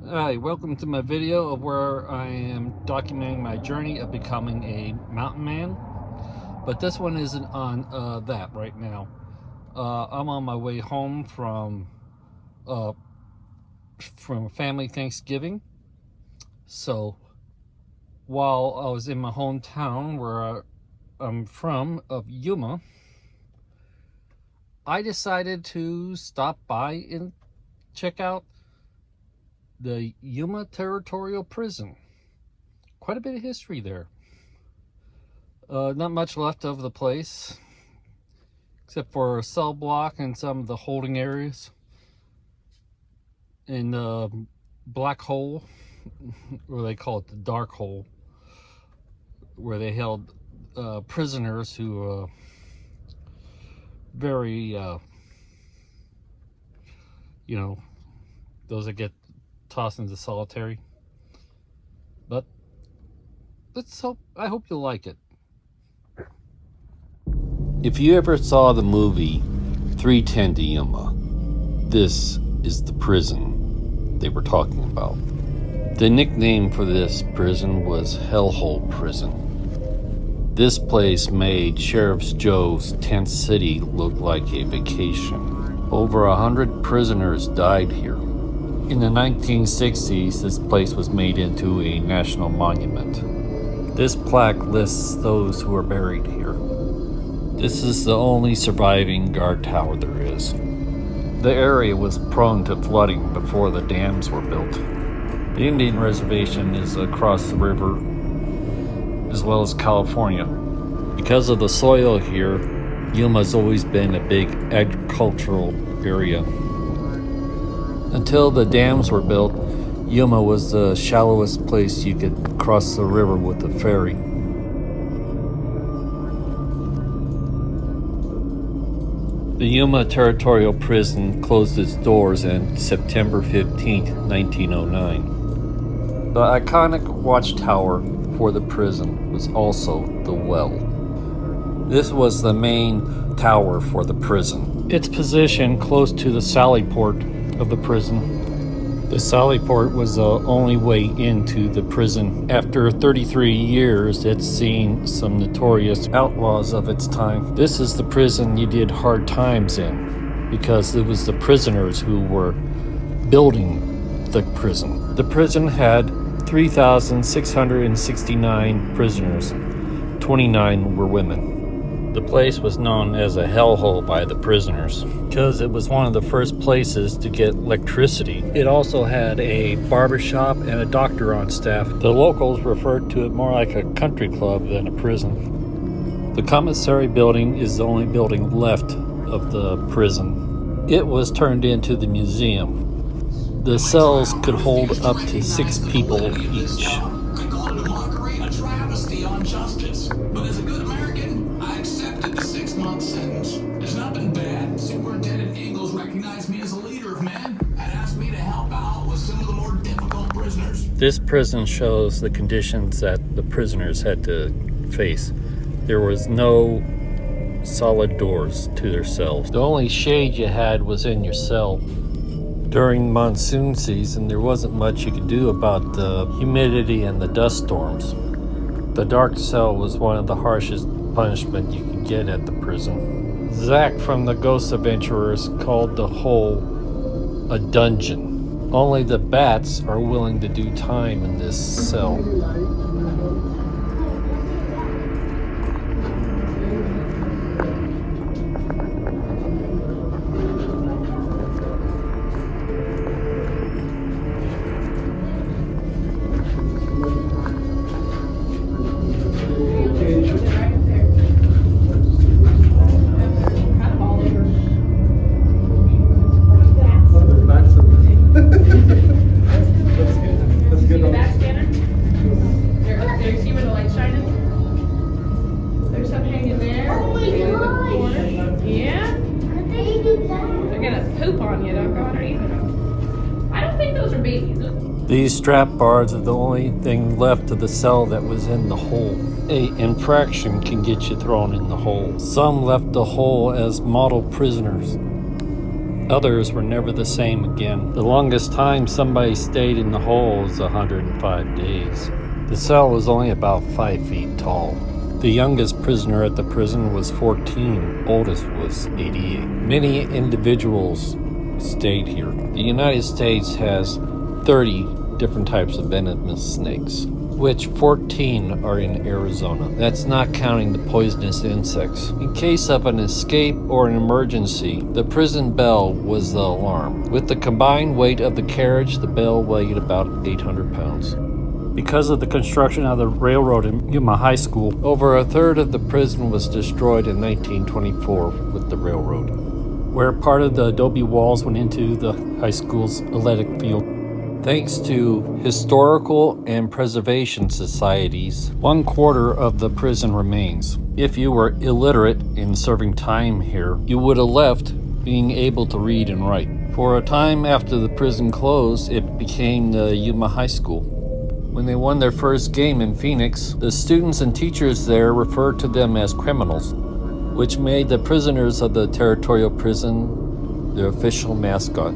Hi, welcome to my video of where I am documenting my journey of becoming a mountain man. But this one isn't on that right now. I'm on my way home from family Thanksgiving. So while I was in my hometown where I'm from, of Yuma, I decided to stop by and check out the Yuma Territorial Prison. Quite a bit of history there. Not much left of the place, except for a cell block and some of the holding areas. And the black hole, or they call it the dark hole, where they held prisoners who very, those that get tossed into solitary. But I hope you'll like it. If you ever saw the movie 310 to Yuma, this is the prison they were talking about. The nickname for this prison was Hellhole Prison. This place made Sheriff Joe's tent city look like a vacation. Over 100 prisoners died here. In the 1960s, this place was made into a national monument. This plaque lists those who are buried here. This is the only surviving guard tower there is. The area was prone to flooding before the dams were built. The Indian reservation is across the river, as well as California. Because of the soil here, Yuma's always been a big agricultural area. Until the dams were built, Yuma was the shallowest place you could cross the river with a ferry. The Yuma Territorial Prison closed its doors on September 15, 1909. The iconic watchtower for the prison was also the well. This was the main tower for the prison. Its position close to the sally port of the prison. The sally port was the only way into the prison. After 33 years, it's seen some notorious outlaws of its time. This is the prison you did hard times in, because it was the prisoners who were building the prison. The prison had 3,669 prisoners. 29 were women. The place was known as a hellhole by the prisoners because it was one of the first places to get electricity. It also had a barbershop and a doctor on staff. The locals referred to it more like a country club than a prison. The commissary building is the only building left of the prison. It was turned into the museum. The cells could hold up to 6 people each. I call it a mockery, a travesty on justice. But as a good American, I accepted the 6-month sentence. There's nothing bad. Superintendent Ingalls recognized me as a leader of men and asked me to help out with some of the more difficult prisoners. This prison shows the conditions that the prisoners had to face. There was no solid doors to their cells. The only shade you had was in your cell. During monsoon season, there wasn't much you could do about the humidity and the dust storms. The dark cell was one of the harshest punishment you could get at the prison. Zach from the Ghost Adventurers called the hole a dungeon. Only the bats are willing to do time in this cell. These strap bars are the only thing left of the cell that was in the hole. An infraction can get you thrown in the hole. Some left the hole as model prisoners. Others were never the same again. The longest time somebody stayed in the hole was 105 days. The cell was only about 5 feet tall. The youngest prisoner at the prison was 14, oldest was 88. Many individuals stayed here. The United States has 30 different types of venomous snakes, which 14 are in Arizona. That's not counting the poisonous insects. In case of an escape or an emergency, the prison bell was the alarm. With the combined weight of the carriage, the bell weighed about 800 pounds. Because of the construction of the railroad in Yuma High School, over a third of the prison was destroyed in 1924 with the railroad, where part of the adobe walls went into the high school's athletic field. Thanks to historical and preservation societies, 1/4 of the prison remains. If you were illiterate in serving time here, you would have left being able to read and write. For a time after the prison closed, it became the Yuma High School. When they won their first game in Phoenix, the students and teachers there referred to them as criminals, which made the prisoners of the Territorial prison their official mascot.